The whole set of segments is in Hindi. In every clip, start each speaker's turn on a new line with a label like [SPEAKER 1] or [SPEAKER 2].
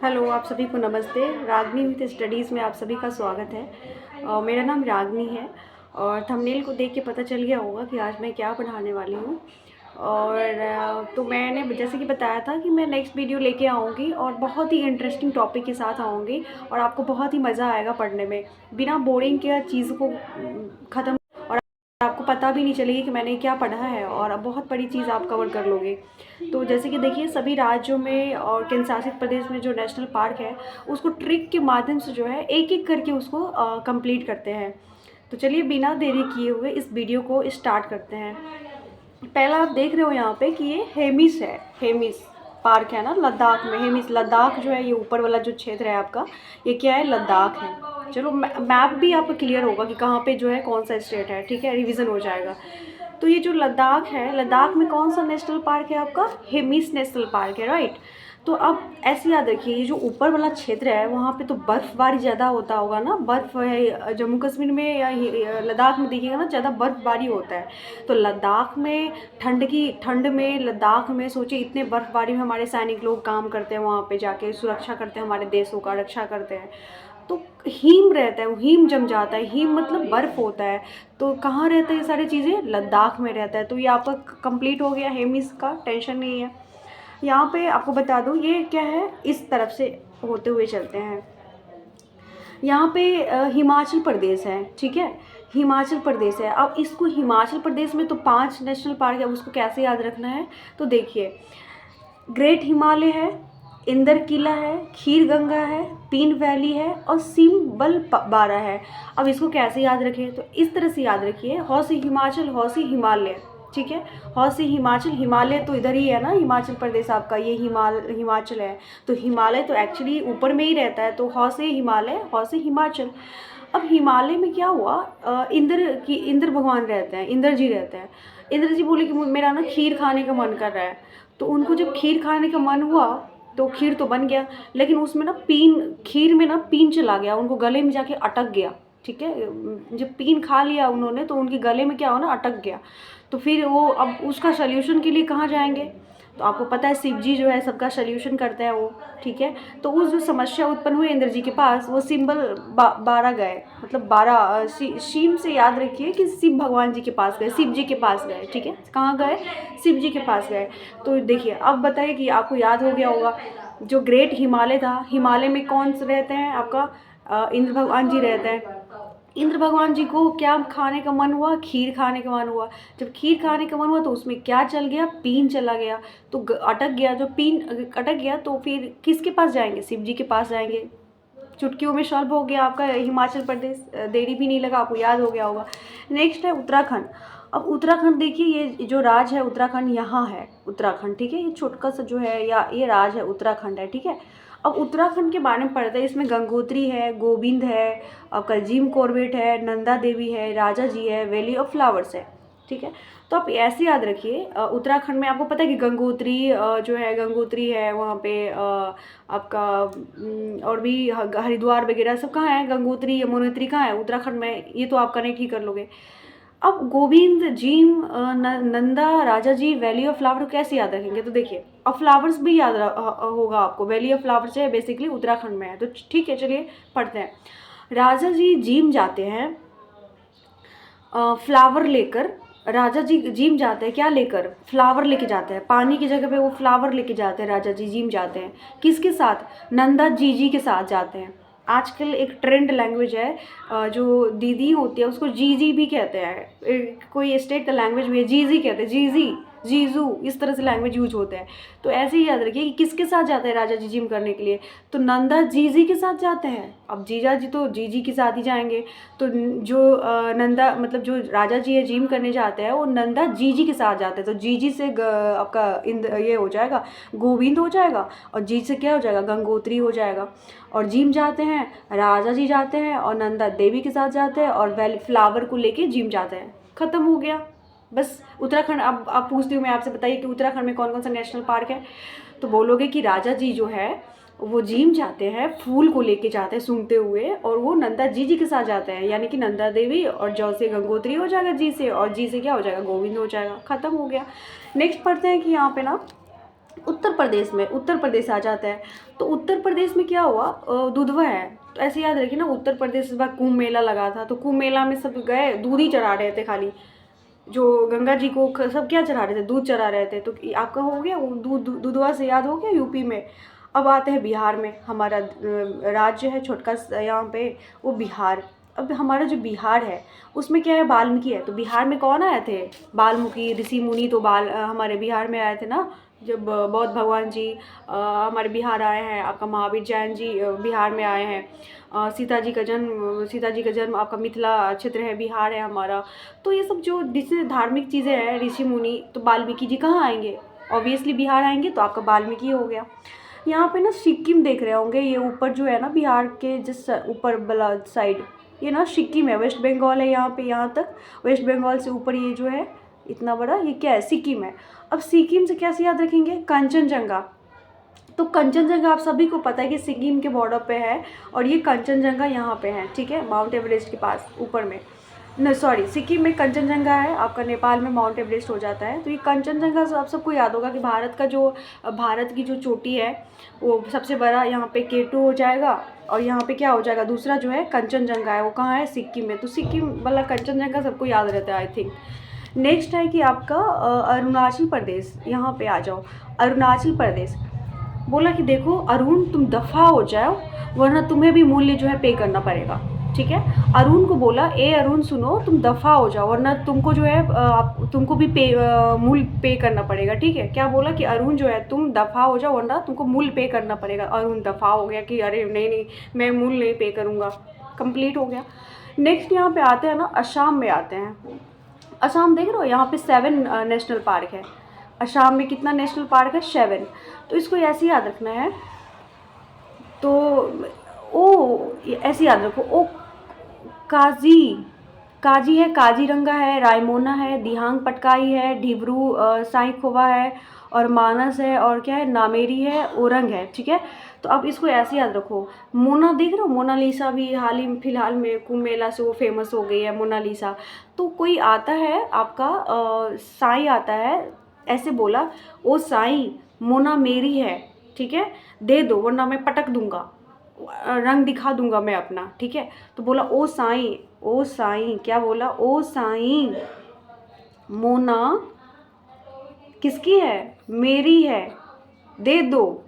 [SPEAKER 1] हेलो, आप सभी को नमस्ते। रागनी विथ स्टडीज़ में आप सभी का स्वागत है। मेरा नाम रागनी है और थंबनेल को देख के पता चल गया होगा कि आज मैं क्या पढ़ाने वाली हूँ। और तो मैंने जैसे कि बताया था कि मैं नेक्स्ट वीडियो लेके आऊँगी और बहुत ही इंटरेस्टिंग टॉपिक के साथ आऊँगी और आपको बहुत ही मज़ा आएगा पढ़ने में, बिना बोरिंग के चीज़ को ख़त्म, और आपको पता भी नहीं चलेगी कि मैंने क्या पढ़ा है और अब बहुत बड़ी चीज़ आप कवर कर लोगे। तो जैसे कि देखिए, सभी राज्यों में और केंद्र शासित प्रदेश में जो नेशनल पार्क है उसको ट्रिक के माध्यम से जो है एक एक करके उसको कंप्लीट करते हैं। तो चलिए बिना देरी किए हुए इस वीडियो को स्टार्ट करते हैं। पहला आप देख रहे हो यहाँ पे कि ये हेमिस है। हेमिस पार्क है ना लद्दाख में। हेमिस लद्दाख जो है, ये ऊपर वाला जो क्षेत्र है आपका, ये क्या है, लद्दाख है। चलो मैप भी आपको क्लियर होगा कि कहाँ पे जो है कौन सा स्टेट है, ठीक है, रिवीजन हो जाएगा। तो ये जो लद्दाख है, लद्दाख में कौन सा नेशनल पार्क है आपका, हेमिस नेशनल पार्क है, राइट। तो अब ऐसे याद रखिए, ये जो ऊपर वाला क्षेत्र है वहाँ पे तो बर्फ़बारी ज़्यादा होता होगा ना, बर्फ़ है जम्मू कश्मीर में या लद्दाख में देखिएगा ना, ज़्यादा बर्फ़बारी होता है। तो लद्दाख में ठंड में लद्दाख में सोचिए, इतने बर्फ़बारी में हमारे सैनिक लोग काम करते हैं, वहाँ पे जाके सुरक्षा करते हैं, हमारे देशों का रक्षा करते हैं। तो हिम रहता है, हिम जम जाता है, हिम मतलब बर्फ़ होता है। तो कहाँ रहता है ये सारी चीज़ें, लद्दाख में रहता है। तो ये आपका कंप्लीट हो गया हेमिस का, टेंशन नहीं है। यहाँ पे आपको बता दूँ ये क्या है, इस तरफ से होते हुए चलते हैं। यहाँ पे हिमाचल प्रदेश है, ठीक है, हिमाचल प्रदेश है। अब इसको हिमाचल प्रदेश में तो 5 नेशनल पार्क है, उसको कैसे याद रखना है, तो देखिए, ग्रेट हिमालय है, इंदर किला है, खीर गंगा है, पीन वैली है और सिम्बल बारा है। अब इसको कैसे याद रखें, तो इस तरह से याद रखिए, हौसी हिमाचल, हौसी हिमालय, ठीक है। हौसी हिमाचल, हिमालय तो इधर ही है ना, हिमाचल प्रदेश आपका, ये हिमाचल है। तो हिमालय तो एक्चुअली ऊपर में ही रहता है, तो हौसी हिमालय, हौसी हिमाचल। अब हिमालय में क्या हुआ, इंद्र भगवान रहते हैं, इंद्र जी रहते हैं। इंद्र जी बोले कि मेरा ना खीर खाने का मन कर रहा है। तो उनको जब खीर खाने का मन हुआ तो खीर तो बन गया, लेकिन उसमें ना खीर में ना पीन चला गया, उनको गले में जाके अटक गया, ठीक है। जब पीन खा लिया उन्होंने तो उनके गले में क्या हुआ ना, अटक गया। तो फिर वो अब उसका सल्यूशन के लिए कहाँ जाएंगे, तो आपको पता है शिव जी जो है सबका सल्यूशन करते हैं वो, ठीक है। तो उस जो समस्या उत्पन्न हुई इंद्र जी के पास, वो सिंबल 12 गए, मतलब 12 शिव से याद रखिए कि शिव भगवान जी के पास गए, शिव जी के पास गए, ठीक है। कहाँ गए, शिव जी के पास गए। तो देखिए अब बताइए कि आपको याद हो गया होगा, जो ग्रेट हिमालय था, हिमालय में कौन से रहते हैं आपका, इंद्र भगवान जी रहते हैं। इंद्र भगवान जी को क्या खाने का मन हुआ, खीर खाने का मन हुआ। जब खीर खाने का मन हुआ तो उसमें क्या चल गया, पीन चला गया, तो अटक गया। जो पीन अटक गया तो फिर किसके पास जाएंगे, शिव जी के पास जाएंगे। चुटकियों में सॉल्व हो गया आपका हिमाचल प्रदेश, देरी भी नहीं लगा, आपको याद हो गया होगा। नेक्स्ट है उत्तराखंड। अब उत्तराखंड देखिए, ये जो राज्य है उत्तराखंड, यहाँ है उत्तराखंड, ठीक है। ये छोटका सा जो है या ये राज्य है उत्तराखंड है, ठीक है। अब उत्तराखंड के बारे में पढ़ते हैं, इसमें गंगोत्री है, गोविंद है, आपका जिम कॉर्बेट है, नंदा देवी है, राजा जी है, वैली ऑफ फ्लावर्स है, ठीक है। तो आप ऐसे याद रखिए, उत्तराखंड में आपको पता है कि गंगोत्री जो है, गंगोत्री है वहाँ पे, आपका और भी हरिद्वार वगैरह सब कहाँ है, गंगोत्री यमुनोत्री कहाँ है, उत्तराखंड में। ये तो आप कनेक्ट ही कर लोगे। अब Govind, Jim, Nanda, Raja ji, valley of flower कैसे याद रखेंगे, तो देखिए अब फ्लावर्स भी याद होगा आपको। वैली ऑफ फ्लावर्स है बेसिकली उत्तराखंड में है, तो ठीक है चलिए पढ़ते हैं। राजा जी जिम जाते हैं फ्लावर लेकर। राजा जी जिम जाते हैं क्या लेकर, फ्लावर लेके जाते हैं, पानी की जगह पे वो फ्लावर लेके जाते हैं। राजा जी जिम जाते हैं किसके साथ, नंदा जीजी के साथ जाते हैं। आजकल एक ट्रेंड लैंग्वेज है, जो दीदी होती है उसको जीजी भी कहते हैं, कोई स्टेट का लैंग्वेज भी है, जीजी कहते हैं, जीजी, जीजू, इस तरह से लैंग्वेज यूज होता है। तो ऐसे ही याद रखिए कि किसके साथ जाते हैं राजा जी जिम करने के लिए, तो नंदा जीजी के साथ जाते हैं। अब जीजा जी तो जीजी के साथ ही जाएंगे। तो जो नंदा मतलब जो राजा जी है जिम करने जाते हैं, वो नंदा जीजी के साथ जाते हैं। तो जीजी से आपका ये हो जाएगा, गोविंद हो जाएगा, और जी से क्या हो जाएगा, गंगोत्री हो जाएगा। और जिम जाते हैं, राजा जी जाते हैं और नंदा देवी के साथ जाते हैं, और वैली फ्लावर को लेके जिम जाते हैं। ख़त्म हो गया बस उत्तराखंड। अब आप पूछती हूँ मैं आपसे, बताइए कि उत्तराखंड में कौन कौन सा नेशनल पार्क है, तो बोलोगे कि राजा जी जो है वो जिम जाते हैं, फूल को लेके जाते हैं सूंघते हुए, और वो नंदा जी के साथ जाते हैं, यानी कि नंदा देवी, और जौ से गंगोत्री हो जाएगा, जी से, और जी से क्या हो जाएगा, गोविंद हो जाएगा। ख़त्म हो गया। नेक्स्ट पढ़ते हैं कि यहाँ पे ना उत्तर प्रदेश में, उत्तर प्रदेश आ जाता है। तो उत्तर प्रदेश में क्या हुआ, दुधवा है। तो ऐसे याद रखिए ना, उत्तर प्रदेश इस बार कुंभ मेला लगा था, तो कुंभ मेला में सब गए, दूध ही चढ़ा रहे थे खाली। जो गंगा जी को सब क्या चढ़ा रहे थे, दूध चढ़ा रहे थे। तो आपका हो गया वो दुधवा से याद हो गया यूपी में। अब आते हैं बिहार में, हमारा राज्य है छोटका यहाँ पे, वो बिहार। अब हमारा जो बिहार है उसमें क्या है, वाल्मीकि है। तो बिहार में कौन आए थे, वाल्मीकि ऋषि मुनि। तो हमारे बिहार में आए थे ना, जब बौद्ध भगवान जी हमारे बिहार आए हैं। आपका महावीर जैन जी बिहार में आए हैं। सीता जी का जन्म आपका मिथिला क्षेत्र है, बिहार है हमारा। तो ये सब जो जिससे धार्मिक चीज़ें हैं, ऋषि मुनि, तो वाल्मीकि जी कहाँ आएंगे, ऑब्वियसली बिहार आएंगे। तो आपका वाल्मीकि हो गया। यहाँ पे ना सिक्किम देख रहे होंगे, ये ऊपर जो है ना, बिहार के जिस ऊपर वाला साइड, ये ना सिक्किम है, वेस्ट बंगाल है यहाँ पे, यहाँ तक वेस्ट बंगाल से ऊपर ये जो है इतना बड़ा, ये क्या है, सिक्किम है। अब सिक्किम से कैसे याद रखेंगे, कंचनजंगा। तो कंचनजंगा आप सभी को पता है कि सिक्किम के बॉर्डर पे है, और ये कंचनजंगा यहाँ पे है, ठीक है, माउंट एवरेस्ट के पास ऊपर में। न सॉरी, सिक्किम में कंचनजंगा है, आपका नेपाल में माउंट एवरेस्ट हो जाता है। तो ये कंचनजंगा से आप सबको याद होगा कि भारत की जो चोटी है वो सबसे बड़ा यहाँ पे K2 हो जाएगा, और यहाँ पे क्या हो जाएगा, दूसरा जो है कंचनजंगा है, वो कहाँ है, सिक्किम में। तो सिक्किम वाला कंचनजंगा सबको याद रहता है आई थिंक। नेक्स्ट है कि आपका अरुणाचल प्रदेश, यहाँ पे आ जाओ। अरुणाचल प्रदेश बोला कि देखो अरुण, तुम दफ़ा हो जाओ, वरना तुम्हें भी मूल्य जो है पे करना पड़ेगा, ठीक है। अरुण को बोला, ए अरुण सुनो, तुम दफ़ा हो जाओ, वरना तुमको जो है तुमको भी मूल्य पे करना पड़ेगा, ठीक है। क्या बोला कि अरुण जो है, तुम दफ़ा हो जाओ, वरना तुमको मूल्य पे करना पड़ेगा। अरुण दफ़ा हो गया कि अरे नहीं मैं मूल्य नहीं पे करूँगा, कंप्लीट हो गया। नेक्स्ट यहाँ पे आते हैं ना, असम में आते हैं। असम देख रहे हो, यहाँ पे 7 नेशनल पार्क है। असम में कितना नेशनल पार्क है, 7। तो इसको ऐसे याद रखना है। तो ऐसे याद रखो, काजी है, काजीरंगा है, रायमोना है, दिहांग पटकाई है, ढिब्रू साईखोवा है, और मानस है, और क्या है, नामेरी है, ओरंग है, ठीक है। तो अब इसको ऐसे याद रखो। मोना देख रहे हो, मोनालिसा भी फिलहाल में कुंभ मेला से वो फेमस हो गई है, मोनालिसा। तो कोई आता है आपका साईं आता है, ऐसे बोला, ओ साईं मोना मेरी है, ठीक है, दे दो वरना मैं पटक दूंगा, रंग दिखा दूंगा मैं अपना, ठीक है। तो बोला ओ साईं, क्या बोला, ओ साईं मोना किसकी है, मेरी है, दे दो।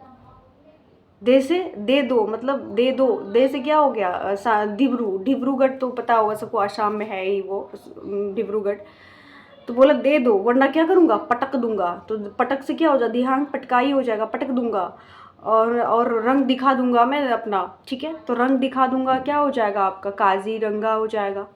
[SPEAKER 1] दे से दे दो मतलब दे दो, दे से क्या हो गया, डिब्रूगढ़ तो पता होगा सबको, आसाम में है ही वो डिब्रूगढ़। तो बोला दे दो वरना क्या करूँगा, पटक दूंगा। तो पटक से क्या हो जाएगा, दिहांग पटकाई हो जाएगा, पटक दूंगा, और रंग दिखा दूंगा मैं अपना, ठीक है। तो रंग दिखा दूंगा क्या हो जाएगा आपका, काजीरंगा हो जाएगा,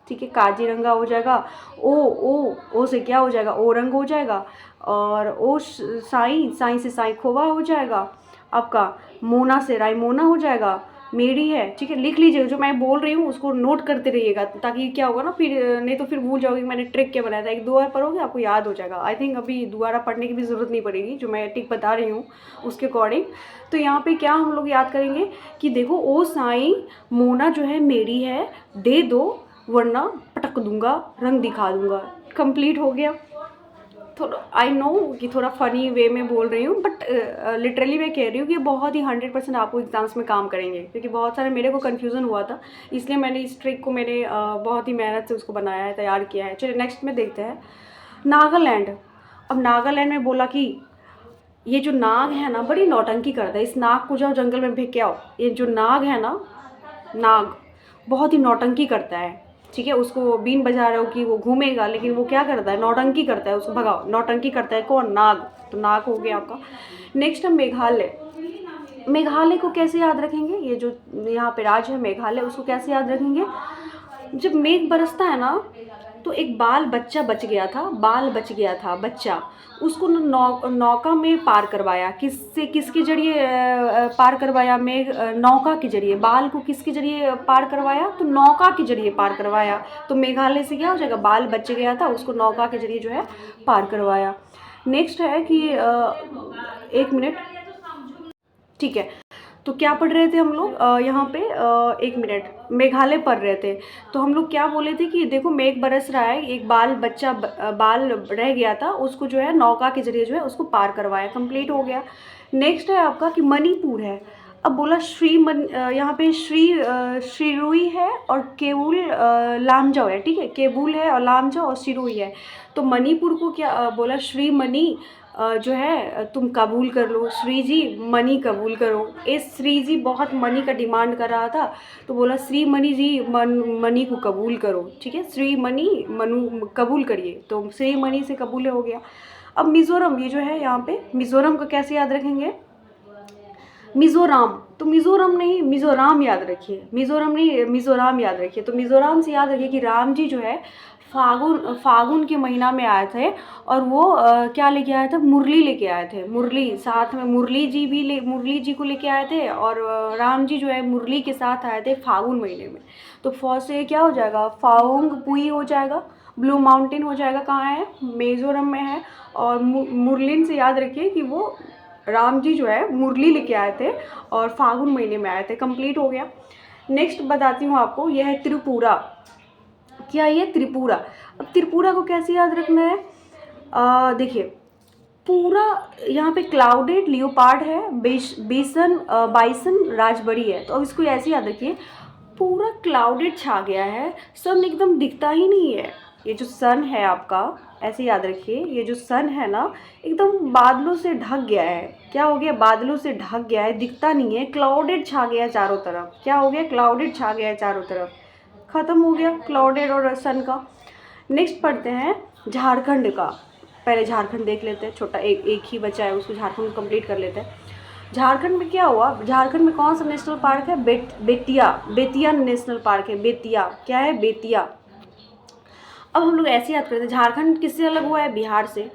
[SPEAKER 1] ठीक है, काजीरंगा हो जाएगा। ओ से क्या हो जाएगा, ओ रंग हो जाएगा, और ओ साईं से साईखोवा हो जाएगा आपका, मोना से रायमोना हो जाएगा, मेरी है, ठीक है। लिख लीजिएगा, जो मैं बोल रही हूँ उसको नोट करते रहिएगा, ताकि क्या होगा ना, फिर नहीं तो फिर भूल जाओगे कि मैंने ट्रिक क्या बनाया था। एक 2 बार पढ़ोगे आपको याद हो जाएगा। आई थिंक अभी दोबारा पढ़ने की भी ज़रूरत नहीं पड़ेगी, जो मैं ट्रिक बता रही हूँ उसके अकॉर्डिंग। तो यहाँ पे क्या हम लोग याद करेंगे कि देखो, ओ साईं मोना जो है मेरी है, दे दो वरना पटक दूंगा, रंग दिखा दूंगा, कंप्लीट हो गया। थोड़ा आई नो कि थोड़ा फ़नी वे में बोल रही हूँ, बट लिटरली मैं कह रही हूँ कि बहुत ही 100% आपको एग्ज़ाम्स में काम करेंगे, क्योंकि बहुत सारे मेरे को कन्फ्यूज़न हुआ था, इसलिए मैंने इस ट्रिक को बहुत ही मेहनत से उसको बनाया है, तैयार किया है। चलिए नेक्स्ट में देखते हैं, नागालैंड। अब नागालैंड में बोला कि ये जो नाग है ना, बड़ी नौटंकी करता है, इस नाग को जाओ जंगल में फेंक के आओ। ये जो नाग है ना, नाग बहुत ही नौटंकी करता है, ठीक है। उसको बीन बजा रहे हो कि वो घूमेगा, लेकिन वो क्या करता है, नौटंकी करता है, उसको भगाओ। नौटंकी करता है कौन, नाग। तो नाग हो गया आपका। नेक्स्ट है मेघालय। मेघालय को कैसे याद रखेंगे, ये जो यहाँ पे राज्य है मेघालय, उसको कैसे याद रखेंगे, जब मेघ बरसता है ना, तो एक बाल बच्चा बच गया था, बच्चा, उसको नौका में पार करवाया, किसके जरिए पार करवाया, मेघ नौका के जरिए, बाल को किसके जरिए पार करवाया, तो नौका के जरिए पार करवाया। तो मेघालय से क्या हो जाएगा, बाल बच गया था, उसको नौका के जरिए जो है पार करवाया। नेक्स्ट है कि 1 मिनट, ठीक है। तो क्या पढ़ रहे थे हम लोग यहाँ पे एक मिनट, मेघालय पढ़ रहे थे। तो हम लोग क्या बोले थे कि देखो मेघ बरस रहा है, एक बाल रह गया था, उसको जो है नौका के जरिए जो है उसको पार करवाया, कंप्लीट हो गया। नेक्स्ट है आपका कि मणिपुर है। अब बोला यहाँ पे श्रीरुई है और केवुल लामजाओ है, ठीक है, केबुल है और लामजाओ और सिरोही है। तो मणिपुर को क्या बोला, श्री मणि जो है तुम कबूल कर लो, श्री जी मनी कबूल करो। इस श्री जी बहुत मनी का डिमांड कर रहा था, तो बोला श्री मनी जी मनी को कबूल करो, ठीक है, श्री मनी मनु कबूल करिए, तो श्री मनी से कबूल हो गया। अब मिज़ोरम, ये जो है यहाँ पे मिज़ोरम को कैसे याद रखेंगे, मिज़ोराम, तो मिज़ोरम नहीं मिज़ोराम याद रखिए, मिज़ोरम नहीं मिज़ोराम याद रखिए। तो मिज़ोराम से याद रखिए कि राम जी जो है फागुन के महीना में आए थे, और वो क्या लेके आए थे, मुरली लेके आए थे, मुरली साथ में, मुरली जी को लेके आए थे, और राम जी जो है मुरली के साथ आए थे फागुन महीने में। तो फौ से क्या हो जाएगा, फाउंग पुई हो जाएगा, ब्लू माउंटेन हो जाएगा, कहाँ है, मिज़ोरम में है। और मुरलिन से याद रखिए कि वो राम जी जो है मुरली लेके आए थे और फागुन महीने में आए थे, कंप्लीट हो गया। नेक्स्ट बताती हूँ आपको, यह है त्रिपुरा। क्या ये त्रिपुरा, अब त्रिपुरा को कैसे याद रखना है, देखिए पूरा यहाँ पे क्लाउडेड लियोपार्ड है, बाइसन राजबरी है। तो अब इसको ऐसे याद रखिए, पूरा क्लाउडेड छा गया है, सन एकदम दिखता ही नहीं है। ये जो सन है आपका, ऐसे याद रखिए, ये जो सन है ना एकदम बादलों से ढक गया है। क्या हो गया, बादलों से ढक गया है, दिखता नहीं है, क्लाउडेड छा गया है चारों तरफ। क्या हो गया, क्लाउडेड छा गया है चारों तरफ, ख़त्म हो गया क्लाउडेड और सन का। नेक्स्ट पढ़ते हैं झारखंड का, पहले झारखंड देख लेते हैं, छोटा एक ही बचा है, उसको झारखंड कंप्लीट कर लेते हैं। झारखंड में क्या हुआ, झारखंड में कौन सा नेशनल पार्क है, बेतिया नेशनल पार्क है, बेतिया, क्या है, बेतिया। अब हम लोग ऐसे याद करते हैं, झारखंड किससे अलग हुआ है, बिहार से,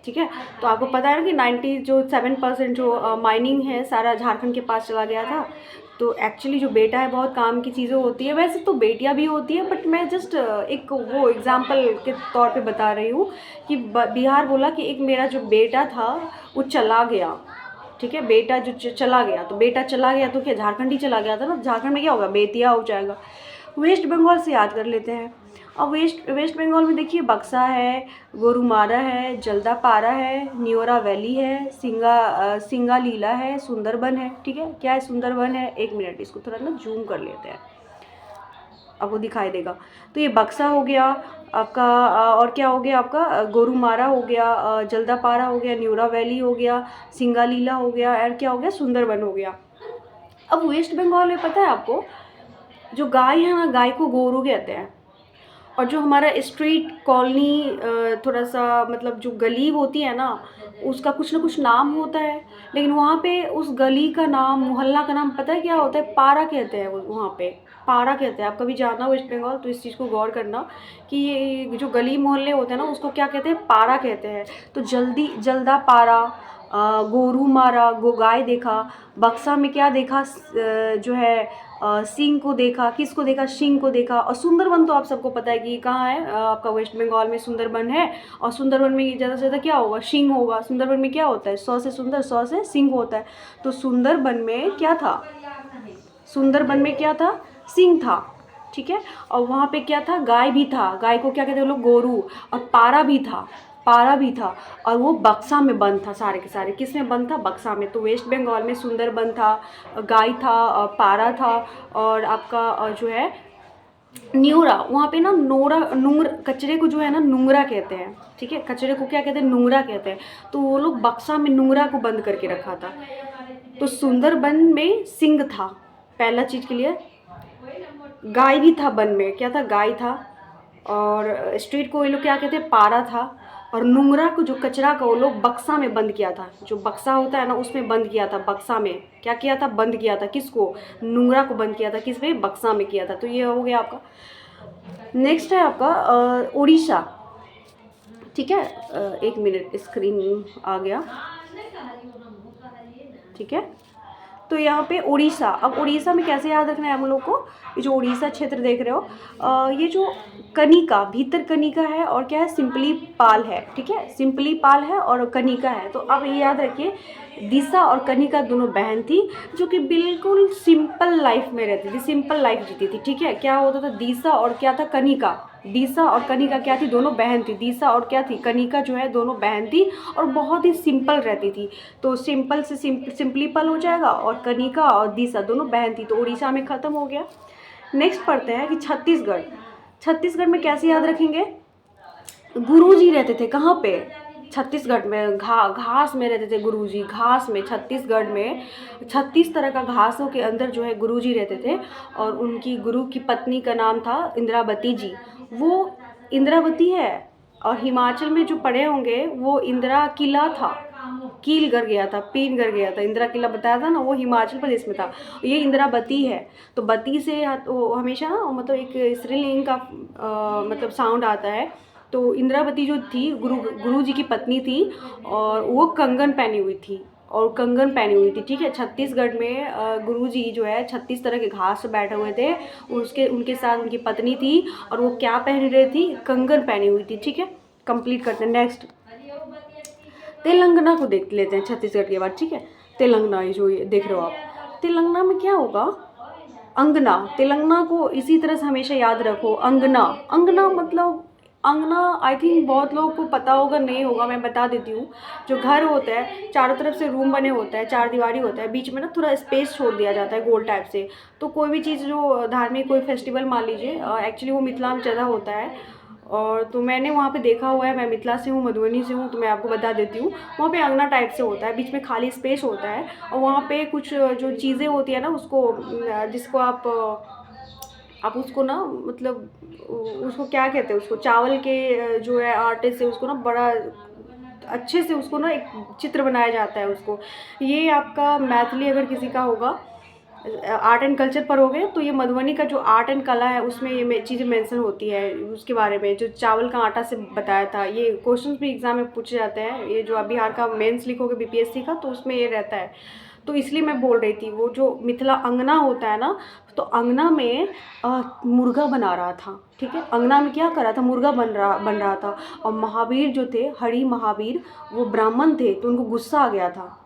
[SPEAKER 1] ठीक है। तो आपको पता है ना कि 97% जो माइनिंग है सारा झारखंड के पास चला गया था। तो एक्चुअली जो बेटा है बहुत काम की चीज़ें होती है, वैसे तो बेटियां भी होती है, बट मैं जस्ट एक वो एग्जांपल के तौर पे बता रही हूँ कि बिहार बोला कि एक मेरा जो बेटा था वो चला गया, ठीक है, बेटा जो चला गया, तो बेटा चला गया तो क्या झारखंड ही चला गया था ना, झारखंड में क्या होगा, बेतिया हो जाएगा। वेस्ट बंगाल से याद कर लेते हैं। अब वेस्ट बंगाल में देखिए बक्सा है, गोरुमारा है, जल्दापारा है, न्योरा वैली है, सिंगालीला है, सुंदरबन है, ठीक है। क्या है, सुंदरबन है, एक मिनट इसको थोड़ा ना जूम कर लेते हैं, आपको दिखाई देगा। तो ये बक्सा हो गया आपका, और क्या हो गया आपका, गोरुमारा हो गया, जल्दापारा हो गया, न्योरा वैली हो गया, सिंगालीला हो गया, और क्या हो गया, सुंदरबन हो गया। अब वेस्ट बंगाल में पता है आपको, जो गाय है ना, गाय को गोरू कहते हैं, और जो हमारा स्ट्रीट कॉलोनी थोड़ा सा मतलब जो गली होती है ना, उसका कुछ ना कुछ नाम होता है, लेकिन वहाँ पे उस गली का नाम, मोहल्ला का नाम पता है क्या होता है, पारा कहते हैं, वहाँ पे पारा कहते हैं। आप कभी जाना वेस्ट बंगाल तो इस चीज़ को गौर करना कि ये जो गली मोहल्ले होते हैं ना, उसको क्या कहते हैं, पारा कहते हैं। तो जल्दा पारा, गोरू मारा, गाय देखा, बक्सा में क्या देखा, जो है सिंह को देखा, किसको देखा, सिंह को देखा। और सुंदरबन तो आप सबको पता है कि कहाँ है, आपका वेस्ट बंगाल में सुंदरबन है, और सुंदरबन में ज़्यादा से ज़्यादा क्या होगा, सिंह होगा। सुंदरबन में क्या होता है, 100 से सुंदर, 100 से सिंह होता है। तो सुंदरबन में क्या था, सुंदरबन में क्या था, सिंह था, ठीक है। और वहाँ पे क्या था, गाय भी था, गाय को क्या कहते हैं लोग, गोरू। और पारा भी था, और वो बक्सा में बंद था, सारे के सारे किस में बंद था, बक्सा में। तो वेस्ट बंगाल में सुंदरबन था, गाय था, पारा था, और आपका जो है न्यूरा, वहाँ पे ना कचरे को जो है ना नुंगरा कहते हैं, ठीक है, कचरे को क्या कहते हैं, नुंगरा कहते हैं। तो वो लोग बक्सा में नुंगरा को बंद करके रखा था। तो सुंदरबन में सिंह था, पहला चीज़ के लिए। गाय भी था, वन में क्या था, गाय था। और स्ट्रीट को ये लोग क्या कहते हैं, पारा था। और नुंगरा को, जो कचरा का, वो लोग बक्सा में बंद किया था, जो बक्सा होता है ना उसमें बंद किया था, बक्सा में क्या किया था, बंद किया था, किसको, नुंगरा को बंद किया था, किस में, बक्सा में किया था। तो ये हो गया आपका। नेक्स्ट है आपका उड़ीसा, ठीक है, एक मिनट स्क्रीन आ गया, ठीक है। तो यहाँ पे उड़ीसा, अब उड़ीसा में कैसे याद रखना है हम लोग को, ये जो उड़ीसा क्षेत्र देख रहे हो, ये जो कनिका, भीतर कनिका है, और क्या है, सिंपली पाल है, ठीक है, सिंपली पाल है और कनिका है। तो अब ये याद रखिए दिशा और कनिका दोनों बहन थी जो कि बिल्कुल सिंपल लाइफ में रहती थी, सिंपल लाइफ जीती थी। ठीक है, क्या होता था, दिशा और क्या था, कनिका। दिशा और कनिका क्या थी, दोनों बहन थी। दिशा और क्या थी, कनिका जो है, दोनों बहन थी और बहुत ही सिंपल रहती थी। तो सिंपल से सिंपलीपल हो जाएगा, और कनिका और दिशा दोनों बहन थी, तो उड़ीसा में ख़त्म हो गया। नेक्स्ट पढ़ते हैं कि छत्तीसगढ़। छत्तीसगढ़ में कैसे याद रखेंगे, गुरुजी रहते थे कहाँ पे, छत्तीसगढ़ में घास में रहते थे गुरुजी, घास में। छत्तीसगढ़ में 36 तरह का घासों के अंदर जो है गुरुजी रहते थे, और उनकी गुरु की पत्नी का नाम था इंद्रावती जी। वो इंद्रावती है, और हिमाचल में जो पढ़े होंगे वो इंदिरा किला था, कील गर गया था, पीन गर गया था। इंदिरा किला बताया था ना, वो हिमाचल प्रदेश में था। ये इंदिरावती है, तो बती से तो हमेशा ना मतलब एक स्त्रीलिंग का मतलब साउंड आता है। तो इंदिरावती जो थी गुरु जी की पत्नी थी, और वो कंगन पहनी हुई थी, ठीक है। छत्तीसगढ़ में गुरुजी जो है 36 तरह के घास पे बैठे हुए थे, उनके साथ उनकी पत्नी थी, और वो क्या पहन रही थी, कंगन पहनी हुई थी। ठीक है, कंप्लीट करते हैं। नेक्स्ट तेलंगाना को देख लेते हैं छत्तीसगढ़ के बाद। ठीक है, तेलंगाना जो ये देख रहे हो आप, तेलंगाना में क्या होगा, अंगना। तेलंगाना को इसी तरह से हमेशा याद रखो, अंगना। अंगना मतलब अंगना, आई थिंक बहुत लोगों को पता होगा, नहीं होगा, मैं बता देती हूँ। जो घर होता है, चारों तरफ से रूम बने होता है, चार दीवारी होता है, बीच में ना थोड़ा स्पेस छोड़ दिया जाता है गोल टाइप से। तो कोई भी चीज़ जो धार्मिक कोई फेस्टिवल मान लीजिए, एक्चुअली वो मिथिला में ज़्यादा होता है, और तो मैंने वहाँ पे देखा हुआ है। मैं मिथिला से हूँ, मधुबनी से हूँ, तो मैं आपको बता देती हूँ। वहाँ पे अंगना टाइप से होता है, बीच में खाली स्पेस होता है, और वहाँ पे कुछ जो चीज़ें होती है ना, उसको जिसको आप उसको ना मतलब उसको क्या कहते हैं, उसको चावल के जो है आटे से उसको ना बड़ा अच्छे से उसको ना एक चित्र बनाया जाता है उसको। ये आपका मैथिली अगर किसी का होगा, आर्ट एंड कल्चर पर हो गए, तो ये मधुबनी का जो आर्ट एंड कला है उसमें ये चीज़ें मेंशन होती है उसके बारे में, जो चावल का आटा से बताया था। ये क्वेश्चंस भी एग्जाम में पूछे जाते हैं, ये जो बिहार का मेंस लिखोगे बीपीएससी का, तो उसमें ये रहता है। तो इसलिए मैं बोल रही थी, वो जो मिथिला अंगना होता है ना, तो अंगना में मुर्गा बना रहा था। ठीक है, अंगना में क्या कर रहा था, मुर्गा बन रहा था। और महावीर जो थे, हरि महावीर, वो ब्राह्मण थे, तो उनको गुस्सा आ गया था।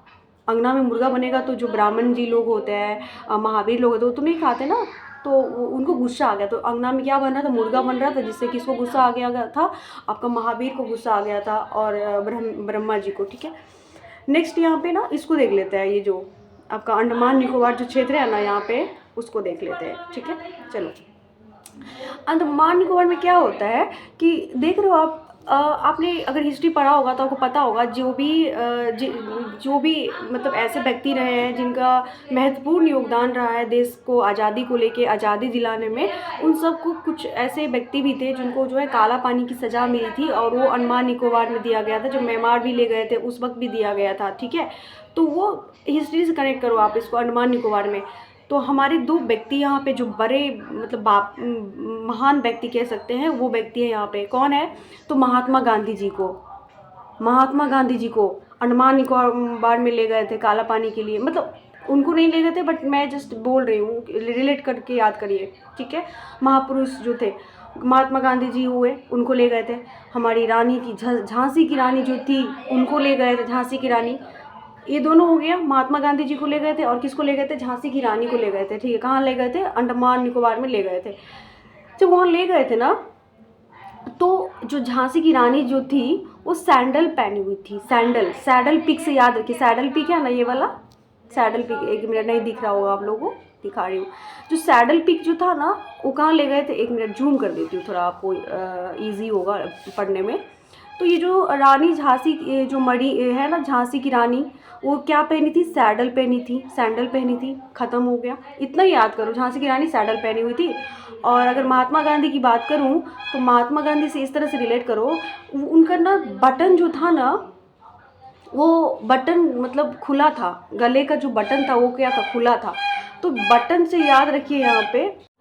[SPEAKER 1] अंगना में मुर्गा बनेगा तो जो ब्राह्मण जी लोग होते हैं, महावीर लोग होते हैं, वो तो नहीं खाते ना, तो उनको गुस्सा आ गया। तो अंगना में क्या बन रहा था, मुर्गा बन रहा था, जिससे किसको गुस्सा आ गया था, आपका महावीर को गुस्सा आ गया था, और ब्रह्मा जी को। ठीक है, नेक्स्ट यहाँ पे ना इसको देख लेते हैं, ये जो आपका अंडमान निकोबार जो क्षेत्र है ना, यहाँ पे उसको देख लेते हैं। ठीक है, चलो। अंडमान निकोबार में क्या होता है कि देख रहे हो आप, आपने अगर हिस्ट्री पढ़ा होगा तो आपको पता होगा, जो भी मतलब ऐसे व्यक्ति रहे हैं जिनका महत्वपूर्ण योगदान रहा है देश को आज़ादी को लेके, आज़ादी दिलाने में, उन सबको कुछ ऐसे व्यक्ति भी थे जिनको जो है काला पानी की सज़ा मिली थी, और वो अंडमान निकोबार में दिया गया था। जो म्यांमार भी ले गए थे उस वक्त भी दिया गया था। ठीक है, तो वो हिस्ट्री से कनेक्ट करो आप इसको, अंडमान निकोबार में। तो हमारे दो व्यक्ति यहाँ पे जो बड़े मतलब महान व्यक्ति कह सकते हैं, वो व्यक्ति है यहाँ पे, कौन है, तो महात्मा गांधी जी को अंडमान निकोबार में ले गए थे काला पानी के लिए। मतलब उनको नहीं ले गए थे, बट मैं जस्ट बोल रही हूँ, रिलेट करके याद करिए। ठीक है, महापुरुष जो थे महात्मा गांधी जी हुए, उनको ले गए थे। हमारी रानी की झांसी की रानी जो थी, उनको ले गए थे, झांसी की रानी। ये दोनों हो गया, महात्मा गांधी जी को ले गए थे, और किसको ले गए थे, झांसी की रानी को ले गए थे। ठीक है, कहाँ ले गए थे, अंडमान निकोबार में ले गए थे। जब वहाँ ले गए थे ना, तो जो झांसी की रानी जो थी वो सैंडल पहनी हुई थी, सैडल पिक से याद रखिए, सैडल पिक है ना ये वाला, सैडल पिक, एक मिनट, नहीं दिख रहा होगा आप लोगों को, दिखा रही हूँ। जो सैडल पिक जो था ना, वो कहाँ ले गए थे, एक मिनट जूम कर देती हूँ थोड़ा, आपको ईजी होगा पढ़ने में। तो ये जो रानी झांसी जो मरी है ना, झांसी की रानी, वो क्या पहनी थी, सैंडल पहनी थी, ख़त्म हो गया। इतना ही याद करो, झांसी की रानी सैंडल पहनी हुई थी। और अगर महात्मा गांधी की बात करूं, तो महात्मा गांधी से इस तरह से रिलेट करो, उनका ना बटन जो था ना, वो बटन मतलब खुला था, गले का जो बटन था वो क्या था, खुला था। तो बटन से याद रखिए यहाँ पे,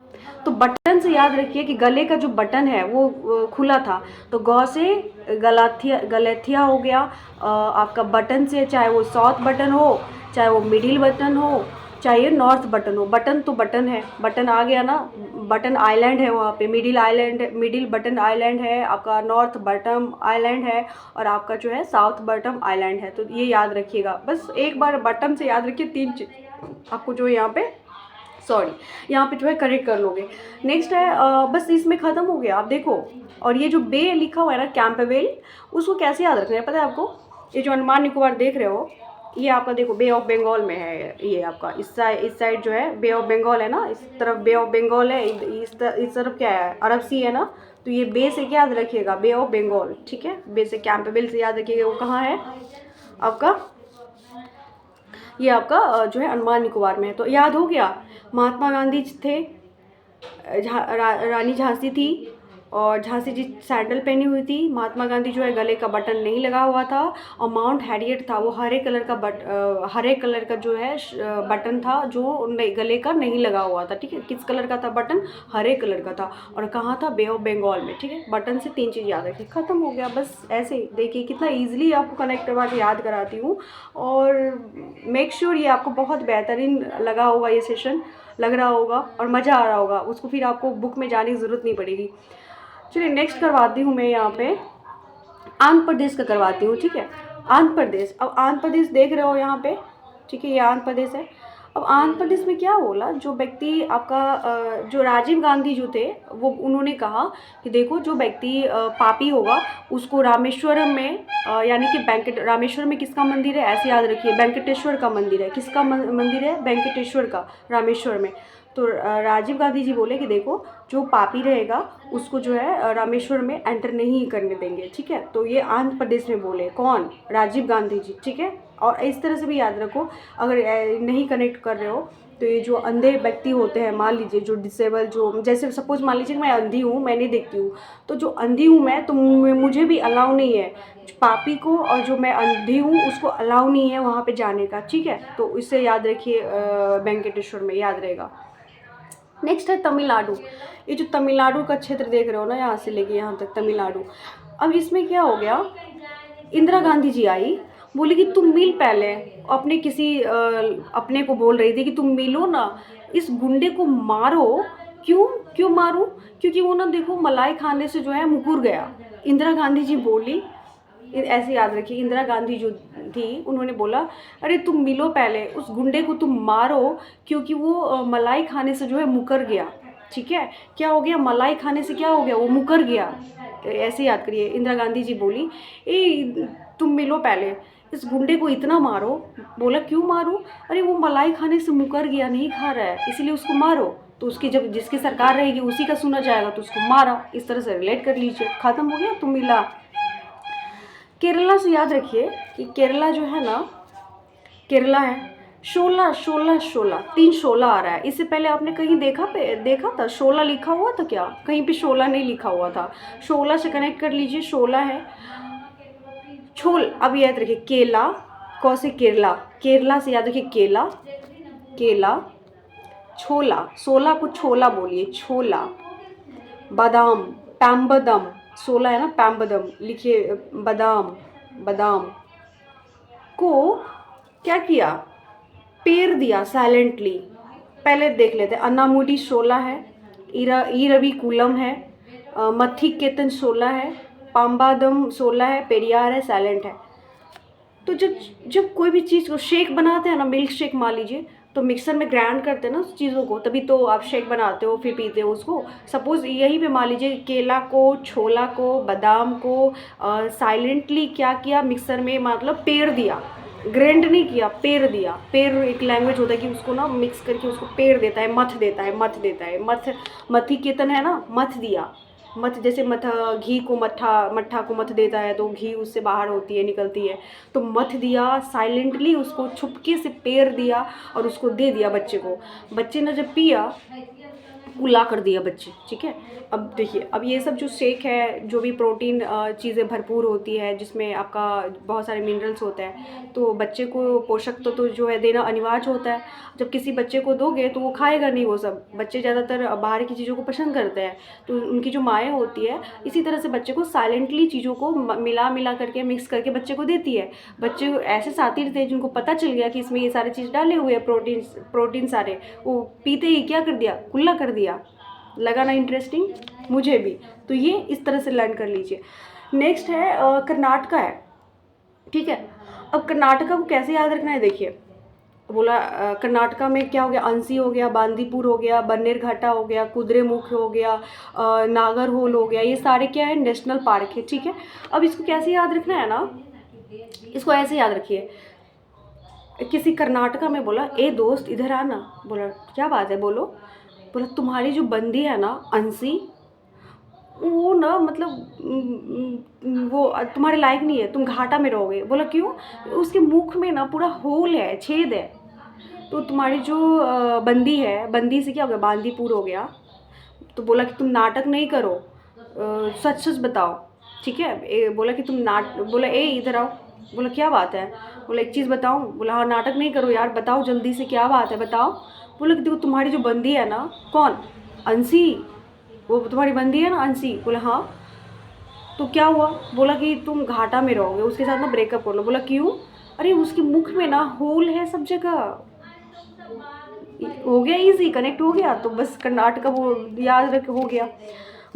[SPEAKER 1] तो बटन से याद रखिए कि गले का जो बटन है वो खुला था। तो गौ से गलेथिया हो गया। आपका बटन से, चाहे वो साउथ बटन हो, चाहे वो मिडिल बटन हो, चाहिए नॉर्थ बटन हो। बटन तो बटन है, बटन आ गया ना, बटन आइलैंड है वहाँ पे, middle island, middle button island है आपका, नॉर्थ बटन आइलैंड है, और आपका जो है साउथ बटन आइलैंड है। तो ये याद रखिएगा, बस एक बार बटन से याद रखिए, 3 चीज़ आपको जो यहाँ पे यहाँ पे जो है करेक्ट कर लोगे। नेक्स्ट है बस इसमें ख़त्म हो गया, आप देखो। और ये जो बे लिखा हुआ है ना, कैंपबेल, उसको कैसे याद रखना है पता है आपको? ये जो अंडमान निकोबार देख रहे हो, ये आपका देखो बे ऑफ बंगाल में है। ये आपका इस साइड जो है बे ऑफ बंगाल है ना, इस तरफ बे ऑफ बंगाल है, इस तरफ क्या है, अरब सी है ना। तो ये बे से क्या याद रखिएगा, बे ऑफ बंगाल, ठीक है। बे से कैंपबेल से याद रखिएगा, वो कहाँ है आपका, ये आपका जो है अंडमान निकोबार में है। तो याद हो गया। महात्मा गांधी थे, रानी झांसी थी, और झांसी जी सैंडल पहनी हुई थी। महात्मा गांधी जो है गले का बटन नहीं लगा हुआ था, और माउंट हैरियट था वो हरे कलर का हरे कलर का जो है बटन था, जो गले का नहीं लगा हुआ था, ठीक है। किस कलर का था बटन? हरे कलर का था, और कहाँ था? बे ऑफ बंगाल में, ठीक है। बटन से 3 चीज़ याद रखिए, ख़त्म हो गया। बस ऐसे ही देखिए कितना ईजिली आपको कनेक्ट करवा के याद कराती हूँ, और मेक श्योर ये आपको बहुत बेहतरीन लगा होगा, ये सेशन लग रहा होगा और मज़ा आ रहा होगा, उसको फिर आपको बुक में जाने की ज़रूरत नहीं पड़ेगी। चलिए नेक्स्ट करवाती हूँ मैं यहाँ पे आंध्र प्रदेश का करवाती हूँ, ठीक है। आंध्र प्रदेश, अब आंध्र प्रदेश देख रहे हो यहाँ पे, ठीक है, ये आंध्र प्रदेश है। अब आंध्र प्रदेश में क्या बोला, जो व्यक्ति आपका जो राजीव गांधी जो थे, वो उन्होंने कहा कि देखो जो व्यक्ति पापी होगा उसको रामेश्वरम में यानी कि रामेश्वरम में किसका मंदिर है, ऐसे याद रखिए, वेंकटेश्वर का मंदिर है। किसका मंदिर है? वेंकटेश्वर का, रामेश्वर में। तो राजीव गांधी जी बोले कि देखो जो पापी रहेगा उसको जो है रामेश्वर में एंटर नहीं करने देंगे, ठीक है। तो ये आंध्र प्रदेश में बोले, कौन? राजीव गांधी जी, ठीक है। और इस तरह से भी याद रखो, अगर नहीं कनेक्ट कर रहे हो तो ये जो अंधे व्यक्ति होते हैं, मान लीजिए जो डिसेबल, जो जैसे सपोज मान लीजिए मैं अंधी हूँ, मैं नहीं देखती हूँ, तो जो अंधी हूँ मैं, तो मुझे भी अलाउ नहीं है, पापी को और जो मैं अंधी हूँ उसको अलाउ नहीं है वहाँ पे जाने का, ठीक है। तो इससे याद रखिए, वेंकटेश्वर में याद रहेगा। नेक्स्ट है तमिलनाडु। ये जो तमिलनाडु का क्षेत्र देख रहे हो ना, यहाँ से लेके यहाँ तक तमिलनाडु। अब इसमें क्या हो गया, इंदिरा गांधी जी आई, बोली कि तुम मिल पहले, अपने किसी अपने को बोल रही थी कि तुम मिलो ना, इस गुंडे को मारो। क्यों मारूं? क्योंकि वो ना देखो मलाई खाने से जो है मुकुर गया। इंदिरा गांधी जी बोली, ऐसे याद रखिए, इंदिरा गांधी जो थी उन्होंने बोला अरे तुम मिलो पहले, उस गुंडे को तुम मारो, क्योंकि वो मलाई खाने से जो है मुकर गया, ठीक है। क्या हो गया? मलाई खाने से क्या हो गया? वो मुकर गया। ऐसे याद करिए, इंदिरा गांधी जी बोली तुम मिलो पहले, इस गुंडे को इतना मारो। बोला क्यों मारो? अरे वो मलाई खाने से मुकर गया, नहीं खा रहा है, इसलिए उसको मारो। तो उसकी जब जिसकी सरकार रहेगी उसी का सुना जाएगा, तो उसको मारा। इस तरह से रिलेट कर लीजिए, खत्म हो गया, तुम मिला। केरला से याद रखिए कि केरला जो है ना, केरला है 16 16 16, 3 16 आ रहा है। इससे पहले आपने कहीं देखा था 16 लिखा हुआ था क्या? कहीं पे 16 नहीं लिखा हुआ था। 16 से कनेक्ट कर लीजिए, 16 है छोल। अब याद रखिए केला, कौ से केरला, केरला से याद रखिए केला, केला, छोला, 16 को छोला बोलिए, छोला। बादाम, पैम्बदम, 16 है ना, पैम्बदम लिखिए, बादाम, बादाम को क्या किया? पेर दिया साइलेंटली। पहले देख लेते हैं, अन्नामुडी 16 है, ईरविकुलम है, मथिकेतन 16 है, पाम्बादम 16 है, पेरियार है, साइलेंट है। तो जब कोई भी चीज़ को शेक बनाते हैं ना, मिल्क शेक मान लीजिए, तो मिक्सर में ग्राइंड करते हैं ना उस चीज़ों को, तभी तो आप शेक बनाते हो, फिर पीते हो उसको। सपोज़ यहीं पे मान लीजिए केला को, छोला को, बादाम को साइलेंटली क्या किया, मिक्सर में मतलब पेर दिया, ग्राइंड नहीं किया, पेर दिया। पेर एक लैंग्वेज होता है कि उसको ना मिक्स करके उसको पेर देता है, मथ देता है, मथ देता है, मथी केतन है ना, मथ दिया। मथ जैसे घी को मट्ठा को मथ देता है तो घी उससे बाहर होती है, निकलती है। तो मथ दिया साइलेंटली, उसको छुपके से पेर दिया और उसको दे दिया बच्चे को। बच्चे ने जब पिया कुल्ला कर दिया बच्चे, ठीक है। अब देखिए, अब ये सब जो शेक है, जो भी प्रोटीन चीज़ें भरपूर होती है, जिसमें आपका बहुत सारे मिनरल्स होते हैं, तो बच्चे को पोषक तत्व तो जो है देना अनिवार्य होता है। जब किसी बच्चे को दोगे तो वो खाएगा नहीं वो सब। बच्चे ज़्यादातर बाहर की चीज़ों को पसंद करते हैं, तो उनकी जो माएँ होती है इसी तरह से बच्चे को साइलेंटली चीज़ों को मिला मिला करके मिक्स करके बच्चे को देती है। बच्चे ऐसे साथी थे जिनको पता चल गया कि इसमें ये सारी चीज़ डाले हुए हैं, प्रोटीन सारे, वो पीते ही क्या कर दिया, कुल्ला कर दिया। लगा ना इंटरेस्टिंग? मुझे भी। तो ये इस तरह से लर्न कर लीजिए। नेक्स्ट है कर्नाटका है, ठीक है। अब कर्नाटका को कैसे याद रखना है, देखिए बोला कर्नाटका में क्या हो गया, अंसी हो गया, बांदीपुर हो गया, बन्नेरघट्टा हो गया, कुद्रेमुख हो गया, नागरहोल हो गया, ये सारे क्या है, नेशनल पार्क है, ठीक है। अब इसको कैसे याद रखना है ना, इसको ऐसे याद रखिए। किसी कर्नाटका में बोला, ए दोस्त इधर आना। बोला क्या बात है, बोलो। बोला तुम्हारी जो बंदी है ना अंशी, वो ना मतलब वो तुम्हारे लायक नहीं है, तुम घाटा में रहोगे। बोला क्यों? उसके मुख में ना पूरा होल है, छेद है। तो तुम्हारी जो बंदी है, बंदी से क्या हो गया, बांदीपुर हो गया। तो बोला कि तुम नाटक नहीं करो, सच सच बताओ, ठीक है। बोला कि तुम बोला ए इधर आओ। बोला क्या बात है? बोला एक चीज़ बताऊँ। बोला हाँ, नाटक नहीं करो यार, बताओ जल्दी से क्या बात है, बताओ। बोला कि देखो तुम्हारी जो बंदी है ना, कौन? अंशी, वो तुम्हारी बंदी है ना अंशी। बोला हाँ। तो क्या हुआ? बोला कि तुम घाटा में रहोगे, उसके साथ ना ब्रेकअप कर लो। बोला क्यों? अरे उसके मुख में ना होल है सब जगह। हो गया, इजी कनेक्ट हो गया। तो बस कर्नाटका वो याद रख हो गया।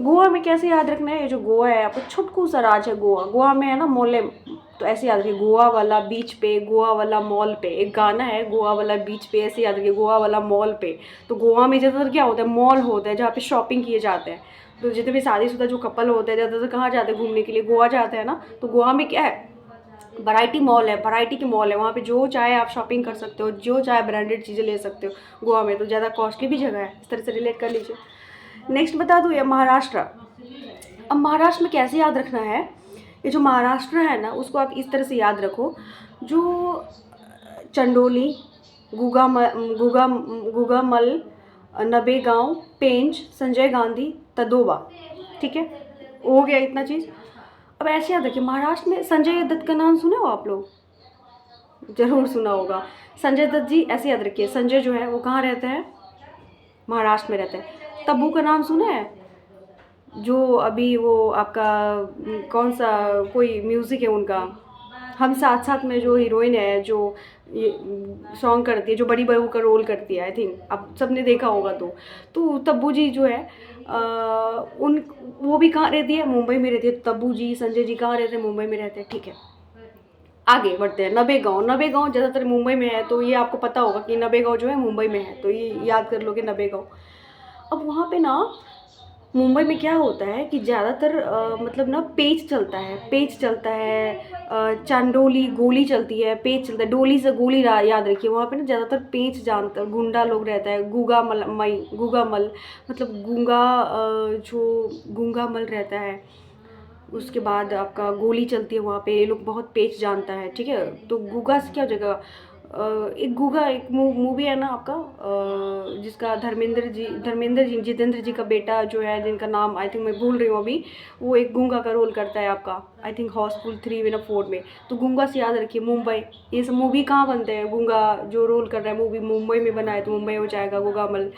[SPEAKER 1] गोवा में कैसे याद रखना है, ये जो गोवा है आपका छोटकू सा राज्य है गोवा। गोवा में है ना मोले, तो ऐसे याद रखिए, गोवा वाला बीच पे, गोवा वाला मॉल पे। एक गाना है गोवा वाला बीच पे, ऐसे याद रखिए, गोवा वाला मॉल पे। तो गोवा में ज़्यादातर क्या होता है, मॉल होता है जहाँ पे शॉपिंग किए जाते हैं। तो जितने भी शादीशुदा जो कपल होते हैं ज़्यादातर कहाँ जाते हैं घूमने के लिए, गोवा जाते हैं ना। तो गोवा में क्या है, वैरायटी मॉल है, वैरायटी की मॉल है। वहाँ पे जो चाहे आप शॉपिंग कर सकते हो, जो चाहे ब्रांडेड चीज़ें ले सकते हो गोवा में। तो ज़्यादा कॉस्टली भी जगह है, इस तरह से रिलेट कर लीजिए। नेक्स्ट बता दूँ, ये महाराष्ट्र। अब महाराष्ट्र में कैसे याद रखना है, ये जो महाराष्ट्र है ना उसको आप इस तरह से याद रखो, जो चंडोली, गुगामल, नबेगांव, पेंच, संजय गांधी, तदोबा, ठीक है। हो गया इतना चीज़। अब ऐसे याद रखिए, महाराष्ट्र में संजय दत्त का नाम सुने हो आप लोग? जरूर सुना होगा। संजय दत्त जी, ऐसे याद रखिए, संजय जो है वो कहाँ रहते हैं, महाराष्ट्र में रहते हैं। तब्बू का नाम सुना है, जो अभी वो आपका कौन सा कोई म्यूज़िक है उनका, हम साथ साथ में जो हीरोइन है, जो ये सॉन्ग करती है, जो बड़ी बहू का रोल करती है, आई थिंक आप सबने देखा होगा। तो तब्बू जी जो है उन वो भी कहाँ रहती है, मुंबई में रहती है। तब्बू जी, संजय जी कहाँ रहते हैं, मुंबई में रहते हैं, ठीक है। आगे बढ़ते हैं, नबेगांव। नबेगांव ज़्यादातर मुंबई में है, तो ये आपको पता होगा कि नबेगांव जो है मुंबई में है, तो ये याद कर लोगे नबेगांव। अब वहाँ पे ना मुंबई में क्या होता है कि ज़्यादातर मतलब ना पेच चलता है, पेच चलता है, चांडोली गोली चलती है, पेच चलता है, डोली से गोली याद रखिए। वहाँ पे ना ज़्यादातर पेच जानता गुंडा लोग रहता है, गूंगामल मतलब जो गूंगामल रहता है। उसके बाद आपका गोली चलती है वहाँ पे, ये लोग बहुत पेच जानता है, ठीक है। तो गूगा से क्या हो जाएगा, एक गूगा, एक मूवी है ना आपका जिसका धर्मेंद्र जी जितेंद्र जी का बेटा जो है, जिनका नाम आई थिंक मैं भूल रही हूँ अभी, वो एक गूंगा का रोल करता है आपका, आई थिंक हाउसफुल 3 या 4 में। तो गूंगा से याद रखिए मुंबई। ये सब मूवी कहाँ बनते हैं, गूंगा जो रोल कर रहा है मूवी मुंबई में बना है, तो मुंबई हो जाएगा गूगामल।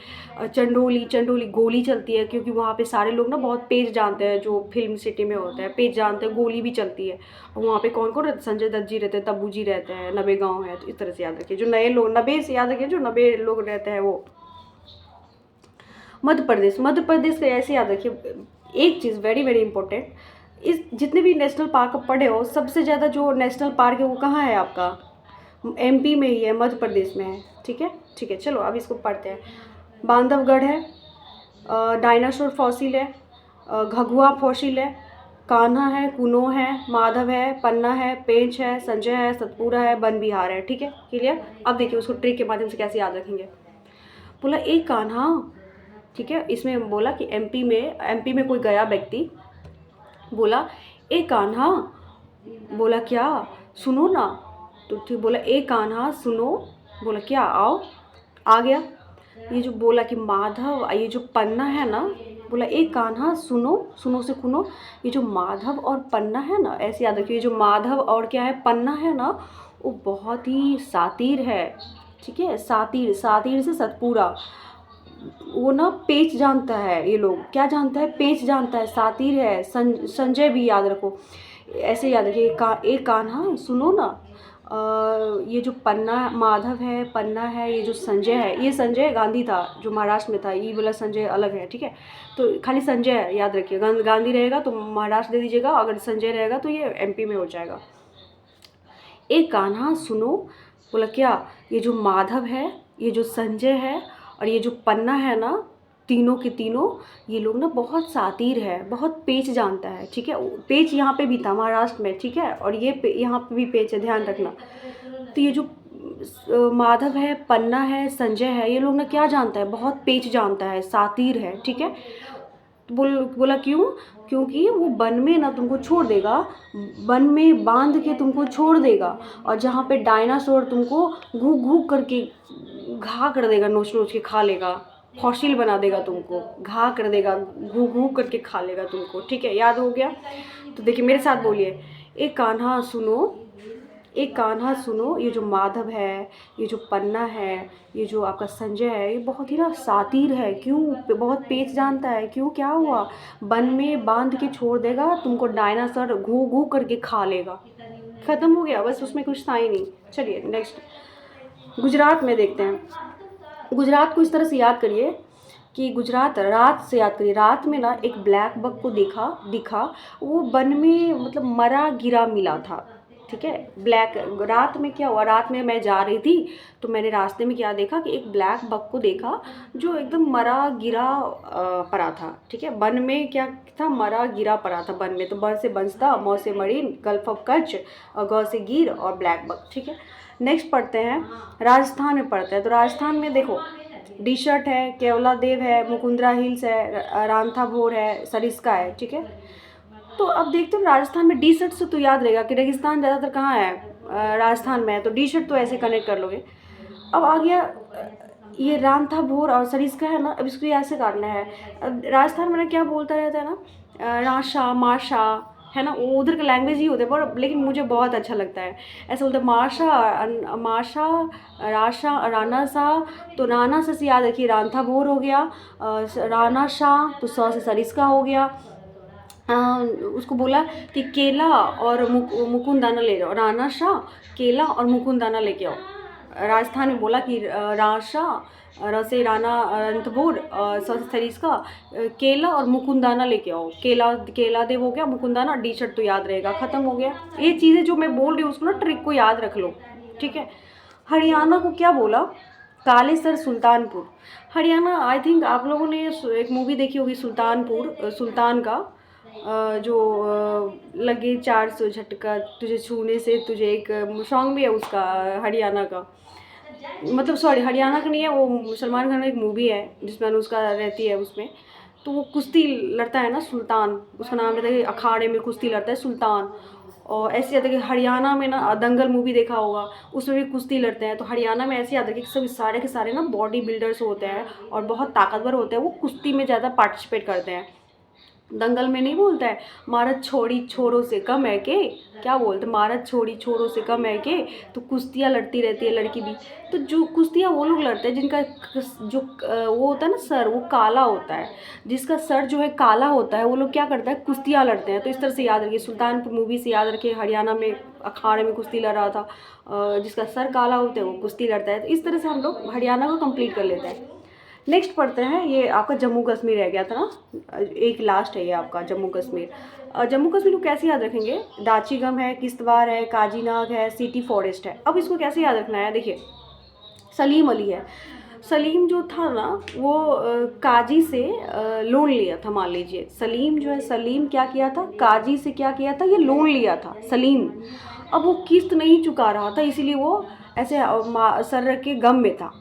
[SPEAKER 1] चंडोली गोली चलती है, क्योंकि वहाँ पे सारे लोग ना बहुत पेच जानते हैं, जो फिल्म सिटी में होता है पेच जानते हैं, गोली भी चलती है। और वहाँ पे कौन कौन रहते हैं, संजय दत्त जी रहते हैं, तब्बू जी रहते हैं, नबेगांव है। तो इस तरह से याद रखिए, जो नए लोग, नबे से याद रखिए, जो नबे लोग रहते हैं वो। मध्य प्रदेश का ऐसे याद रखिए, एक चीज़ वेरी वेरी इंपॉर्टेंट, इस जितने भी नेशनल पार्क पढ़े हो, सबसे ज़्यादा जो नेशनल पार्क है वो कहाँ है आपका, एमपी में ही है, मध्य प्रदेश में है, ठीक है। ठीक है, चलो अब इसको पढ़ते हैं। बांधवगढ़ है, डायनासोर फॉसिल है, घगुआ फॉसिल है, कान्हा है, कुनो है, माधव है, पन्ना है, पेंच है, संजय है, सतपुरा है, वन विहार है, ठीक है, क्लियर। अब देखिए उसको ट्रिक के माध्यम से कैसे याद रखेंगे। बोला एक कान्हा, ठीक है, इसमें बोला कि एमपी में कोई गया व्यक्ति, बोला ए कान्हा, बोला क्या, सुनो ना। तो ठीक, बोला ए कान्हा सुनो, बोला क्या, आओ, आ गया। ये जो बोला कि माधव, ये जो पन्ना है ना, बोला एक कान्हा सुनो, सुनो से कुनो, ये जो माधव और पन्ना है ना, ऐसे याद रखिए, ये जो माधव और क्या है, पन्ना है ना, वो बहुत ही सातिर है, ठीक है। सातिर, सातिर से सतपुरा, वो ना पेच जानता है, ये लोग क्या जानता है, पेच जानता है, सातिर है। संजय भी याद रखो, ऐसे याद रखिए, एक कान्हा सुनो ना, ये जो पन्ना माधव है, पन्ना है, ये जो संजय है, ये संजय गांधी था जो महाराष्ट्र में था, ये वाला संजय अलग है, ठीक है। तो खाली संजय है याद रखिए, गांधी रहेगा तो महाराष्ट्र दे दीजिएगा, अगर संजय रहेगा तो ये एमपी में हो जाएगा। एक कान्हा सुनो, बोला क्या, ये जो माधव है, ये जो संजय है और ये जो पन्ना है ना, तीनों के तीनों ये लोग ना बहुत सातिर है, बहुत पेच जानता है, ठीक है। पेच यहाँ पे भी था महाराष्ट्र में, ठीक है, और ये यहाँ पे भी पेच है, ध्यान रखना। तो ये जो माधव है, पन्ना है, संजय है, ये लोग ना क्या जानता है, बहुत पेच जानता है, सातिर है, ठीक है। तो बोला क्यों, क्योंकि वो वन में ना तुमको छोड़ देगा, वन में बांध के तुमको छोड़ देगा, और जहाँ पे डायनासोर तुमको घू घू करके घा कर देगा, नोच नोच के खा लेगा, फॉसिल बना देगा तुमको, घा कर देगा, घू घू करके खा लेगा तुमको, ठीक है। याद हो गया। तो देखिए मेरे साथ बोलिए, एक कान्हा सुनो, एक कान्हा सुनो, ये जो माधव है, ये जो पन्ना है, ये जो आपका संजय है, ये बहुत ही ना सातिर है, क्यों, बहुत पेच जानता है, क्यों, क्या हुआ, वन में बांध के छोड़ देगा तुमको, डायनासोर घू घू करके खा लेगा। ख़त्म हो गया, बस उसमें कुछ था ही नहीं। चलिए नेक्स्ट गुजरात में देखते हैं। गुजरात को इस तरह से याद करिए कि गुजरात रात से याद करिए, रात में ना एक ब्लैक बग को दिखा, वो वन में मतलब मरा गिरा मिला था, ठीक है। ब्लैक, रात में क्या हुआ, रात में मैं जा रही थी तो मैंने रास्ते में क्या देखा कि एक ब्लैक बग को देखा जो एकदम मरा गिरा पड़ा था, ठीक है। वन में क्या था, मरा गिरा पड़ा था वन में। तो ब से बंसता, म से मरीन, गल्फ ऑफ कच्छ, और ग से गिर और ब्लैक बग, ठीक है। नेक्स्ट पढ़ते हैं, राजस्थान में पढ़ते हैं। तो राजस्थान में देखो, डी शर्ट है, केवला देव है, मुकुंदरा हिल्स है, रांथाभोर है, सरिस्का है, ठीक है। तो अब देखते हो राजस्थान में डी शर्ट से तो याद रहेगा कि रेगिस्तान ज़्यादातर कहाँ है, राजस्थान में है, तो डी शर्ट तो ऐसे कनेक्ट कर लोगे। अब आ गया ये रांथाभोर और सरिस्का है ना, अब इसको ऐसे काटना है। अब राजस्थान में ना क्या बोलता रहता है ना, राशा माशा, है ना, वो उधर का लैंग्वेज ही होता है, पर लेकिन मुझे बहुत अच्छा लगता है, ऐसे बोलते हैं माशा, माशा, राशा, राना सा। तो राना सा से याद रखिए रांथाभोर हो गया, राना शाह तो स से सरिस्का हो गया। उसको बोला कि केला और मुकुंदाना ले जाओ, राना शाह केला और मुकुंदाना लेके आओ। राजस्थान में बोला कि राशा, रसे राना अनंतपुर, सरिस्का, केला और मुकुंदाना लेके आओ। केला देव हो गया, मुकुंदाना, डी शर्ट तो याद रहेगा, ख़त्म हो गया। ये चीज़ें जो मैं बोल रही हूँ उसको ना ट्रिक को याद रख लो, ठीक है। हरियाणा को क्या बोला, कालेसर सुल्तानपुर। हरियाणा, आई थिंक आप लोगों ने एक मूवी देखी होगी सुल्तानपुर, सुल्तान का, जो लगे 400 झटका तुझे छूने से तुझे, एक सॉन्ग भी है उसका हरियाणा का, मतलब सॉरी हरियाणा का नहीं है वो, सलमान खान का एक मूवी है जिसमें अनुष्का रहती है उसमें। तो वो कुश्ती लड़ता है ना सुल्तान, उसका नाम रहता है, अखाड़े में कुश्ती लड़ता है सुल्तान। और ऐसे याद है कि हरियाणा में ना दंगल मूवी देखा होगा, उसमें भी कुश्ती लड़ते हैं। तो हरियाणा में ऐसे याद है कि सब सारे के सारे ना बॉडी बिल्डर्स होते हैं और बहुत ताकतवर होते हैं, वो कुश्ती में ज़्यादा पार्टिसिपेट करते हैं। दंगल में नहीं बोलता है मारत छोड़ी छोरों से कम है के, क्या बोलते, मारत छोड़ी छोरों से कम है के। तो कुश्तियाँ लड़ती रहती है लड़की भी। तो जो कुश्तियाँ वो लोग लड़ते हैं जिनका जो वो होता है ना सर, वो काला होता है, जिसका सर जो है काला होता है, वो लोग क्या करता है, कुश्तियाँ लड़ते हैं। तो इस तरह से याद रखिए, सुल्तानपुर मूवी से याद रखिए, हरियाणा में अखाड़े में कुश्ती लड़ रहा था, जिसका सर काला होता है वो कुश्ती लड़ता है। तो इस तरह से हम लोग हरियाणा को कंप्लीट कर लेते हैं। नेक्स्ट पढ़ते हैं, ये आपका जम्मू कश्मीर रह गया था ना, एक लास्ट है ये आपका जम्मू कश्मीर। जम्मू कश्मीर को कैसे याद रखेंगे, दाचीगम है, किश्तवाड़ है, काजीनाग है, सिटी फॉरेस्ट है। अब इसको कैसे याद रखना है, देखिए सलीम अली है। सलीम जो था ना वो काजी से लोन लिया था, मान लीजिए सलीम जो है, सलीम क्या किया था, काजी से क्या किया था, ये लोन लिया था सलीम। अब वो किस्त नहीं चुका रहा था, इसीलिए वो ऐसे सर रख के गम में था।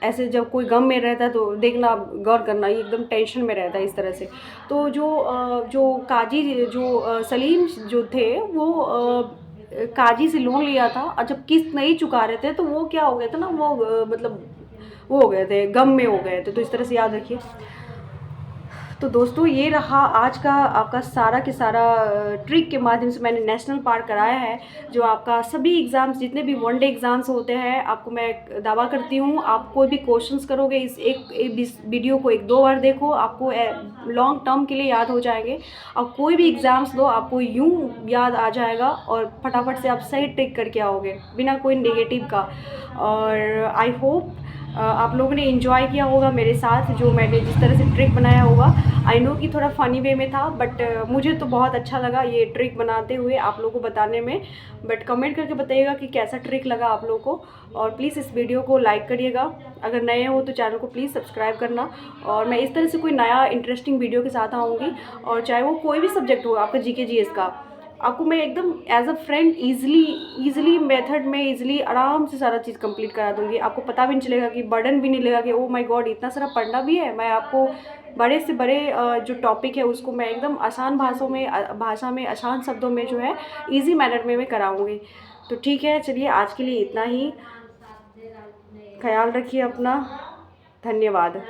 [SPEAKER 1] ऐसे जब कोई गम में रहता है तो देखना, गौर करना, ये एकदम टेंशन में रहता है इस तरह से। तो जो काजी, जो सलीम जो थे वो काजी से लोन लिया था, और जब किस्त नहीं चुका रहे थे तो वो क्या हो गया था ना, वो मतलब वो हो गए थे, गम में हो गए थे। तो इस तरह से याद रखिए। तो दोस्तों ये रहा आज का आपका सारा के सारा ट्रिक के माध्यम से मैंने नेशनल पार कराया है। जो आपका सभी एग्ज़ाम्स जितने भी वन डे एग्ज़ाम्स होते हैं, आपको मैं दावा करती हूँ आप कोई भी क्वेश्चंस करोगे इस इस वीडियो को 1-2 बार देखो, आपको लॉन्ग टर्म के लिए याद हो जाएंगे। और कोई भी एग्ज़ाम्स दो आपको यूँ याद आ जाएगा और फटाफट से आप सही ट्रिक करके आओगे बिना कोई नेगेटिव का। और आई होप आप लोगों ने एंजॉय किया होगा मेरे साथ, जो मैंने जिस तरह से ट्रिक बनाया होगा। आई नो कि थोड़ा फ़नी वे में था, बट मुझे तो बहुत अच्छा लगा ये ट्रिक बनाते हुए आप लोगों को बताने में। बट कमेंट करके बताइएगा कि कैसा ट्रिक लगा आप लोगों को। और प्लीज़ इस वीडियो को लाइक करिएगा, अगर नए हो तो चैनल को प्लीज़ सब्सक्राइब करना। और मैं इस तरह से कोई नया इंटरेस्टिंग वीडियो के साथ आऊँगी, और चाहे वो कोई भी सब्जेक्ट हो आपका जीके जीएस का, आपको मैं एकदम as a friend easily method में ईज़िली आराम से सारा चीज़ कंप्लीट करा दूँगी। आपको पता भी नहीं चलेगा कि बर्डन भी नहीं लगेगा कि ओह माय गॉड इतना सारा पढ़ना भी है। मैं आपको बड़े से बड़े जो टॉपिक है उसको मैं एकदम आसान भाषा में आसान शब्दों में जो है ईज़ी मैनर में मैं कराऊँगी। तो ठीक है, चलिए आज के लिए इतना ही। ख्याल रखिए अपना। धन्यवाद।